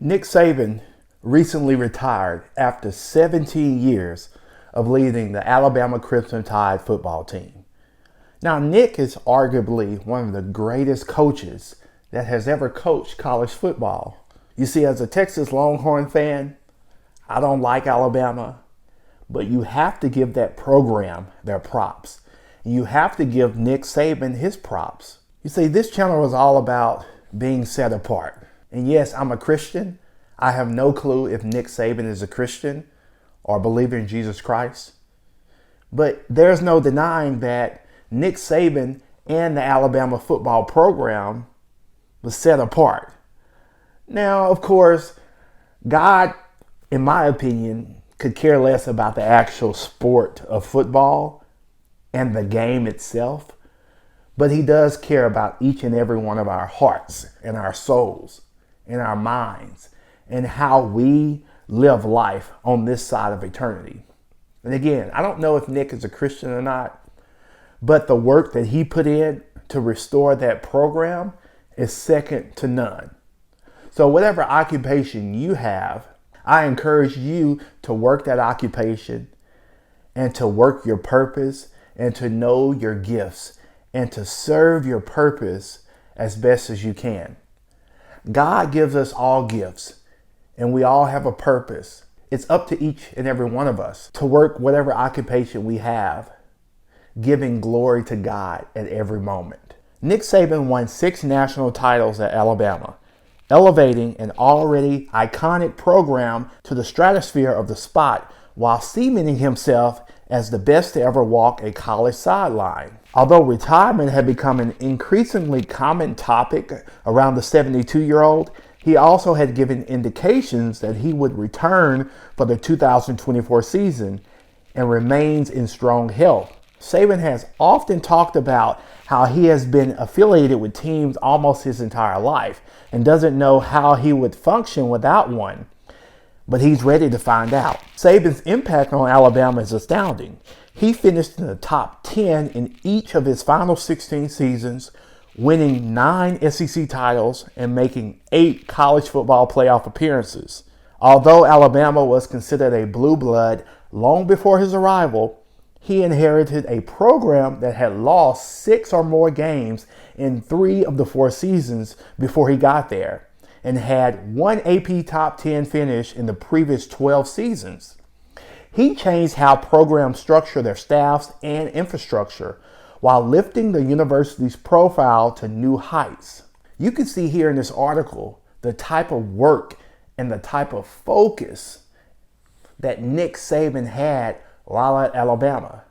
Nick Saban recently retired after 17 years of leading the Alabama Crimson Tide football team. Now, Nick is arguably one of the greatest coaches that has ever coached college football. You see, as a Texas Longhorn fan, I don't like Alabama, but you have to give that program their props. You have to give Nick Saban his props. You see, this channel is all about being set apart. And yes, I'm a Christian. I have no clue if Nick Saban is a Christian or a believer in Jesus Christ. But there's no denying that Nick Saban and the Alabama football program was set apart. Now, of course, God, in my opinion, could care less about the actual sport of football and the game itself, but he does care about each and every one of our hearts and our souls and our minds and how we live life on this side of eternity. And again, I don't know if Nick is a Christian or not, but the work that he put in to restore that program is second to none. So whatever occupation you have, I encourage you to work that occupation and to work your purpose and to know your gifts and to serve your purpose as best as you can. God gives us all gifts and we all have a purpose. It's up to each and every one of us to work whatever occupation we have, giving glory to God at every moment. Nick Saban won 6 national titles at Alabama, elevating an already iconic program to the stratosphere of the spot while cementing himself as the best to ever walk a college sideline. Although retirement had become an increasingly common topic around the 72-year-old, he also had given indications that he would return for the 2024 season and remains in strong health. Saban has often talked about how he has been affiliated with teams almost his entire life and doesn't know how he would function without one, but he's ready to find out. Saban's impact on Alabama is astounding. He finished in the top 10 in each of his final 16 seasons, winning 9 SEC titles and making 8 college football playoff appearances. Although Alabama was considered a blue blood long before his arrival, he inherited a program that had lost 6 or more games in 3 of the 4 seasons before he got there, and had 1 AP Top 10 finish in the previous 12 seasons. He changed how programs structure their staffs and infrastructure while lifting the university's profile to new heights. You can see here in this article the type of work and the type of focus that Nick Saban had while at Alabama.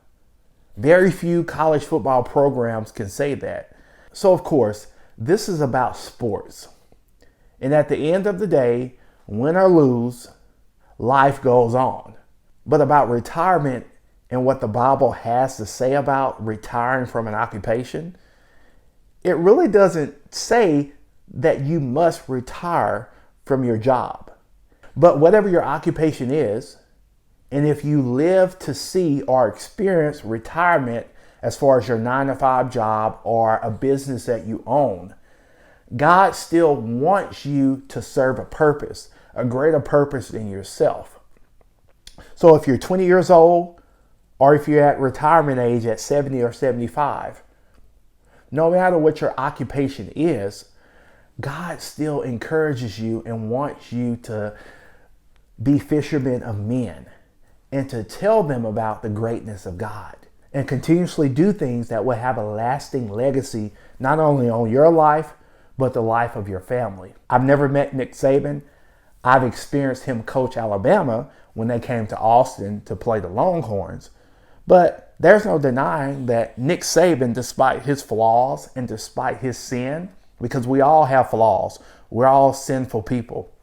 Very few college football programs can say that. So of course, this is about sports. And at the end of the day, win or lose, life goes on. But about retirement and what the Bible has to say about retiring from an occupation, it really doesn't say that you must retire from your job. But whatever your occupation is, and if you live to see or experience retirement as far as your 9-to-5 job or a business that you own, God still wants you to serve a purpose, a greater purpose than yourself. So if you're 20 years old, or if you're at retirement age at 70 or 75, no matter what your occupation is, God still encourages you and wants you to be fishermen of men and to tell them about the greatness of God and continuously do things that will have a lasting legacy, not only on your life, but the life of your family. I've never met Nick Saban. I've experienced him coach Alabama when they came to Austin to play the Longhorns. But there's no denying that Nick Saban, despite his flaws and despite his sin, because we all have flaws, we're all sinful people.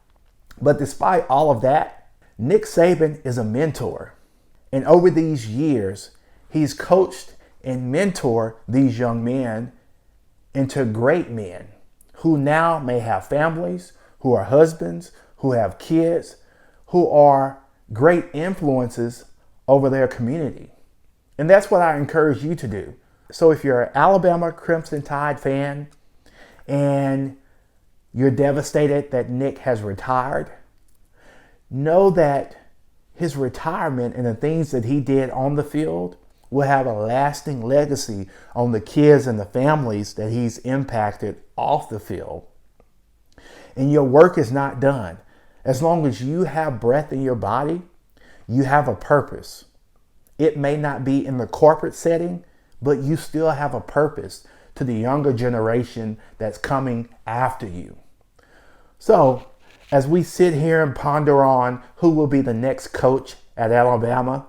But despite all of that, Nick Saban is a mentor. And over these years, he's coached and mentored these young men into great men who now may have families, who are husbands, who have kids, who are great influences over their community. And that's what I encourage you to do. So if you're an Alabama Crimson Tide fan and You're devastated that Nick has retired. Know that his retirement and the things that he did on the field will have a lasting legacy on the kids and the families that he's impacted off the field. And your work is not done. As long as you have breath in your body, you have a purpose. It may not be in the corporate setting, but you still have a purpose to the younger generation that's coming after you. So, as we sit here and ponder on who will be the next coach at Alabama,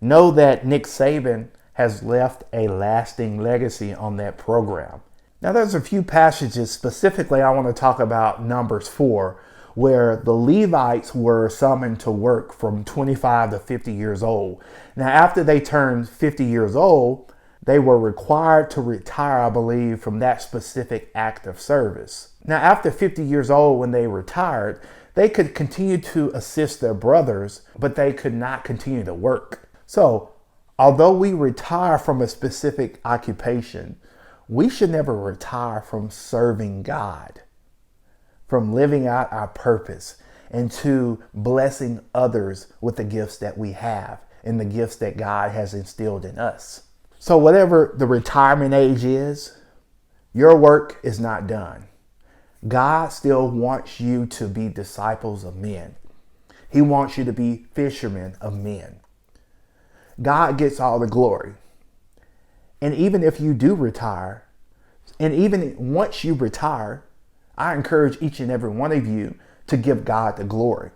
know that Nick Saban has left a lasting legacy on that program. Now, there's a few passages specifically I want to talk about Numbers 4, where the Levites were summoned to work from 25 to 50 years old. Now, after they turned 50 years old, they were required to retire, I believe, from that specific act of service. Now, after 50 years old, when they retired, they could continue to assist their brothers, but they could not continue to work. So, although we retire from a specific occupation, we should never retire from serving God, from living out our purpose, and to blessing others with the gifts that we have and the gifts that God has instilled in us. So whatever the retirement age is, your work is not done. God still wants you to be disciples of men. He wants you to be fishermen of men. God gets all the glory. And even if you do retire, and even once you retire, I encourage each and every one of you to give God the glory,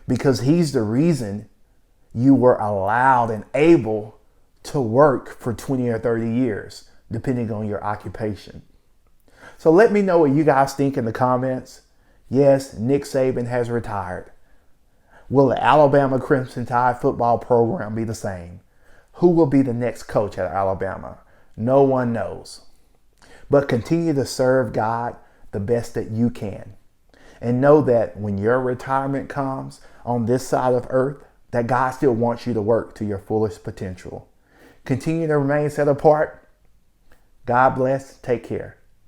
because He's the reason you were allowed and able to work for 20 or 30 years, depending on your occupation. So let me know what you guys think in the comments. Yes, Nick Saban has retired. Will the Alabama Crimson Tide football program be the same? Who will be the next coach at Alabama? No one knows. But continue to serve God the best that you can. And know that when your retirement comes on this side of earth, that God still wants you to work to your fullest potential. Continue to remain set apart. God bless. Take care.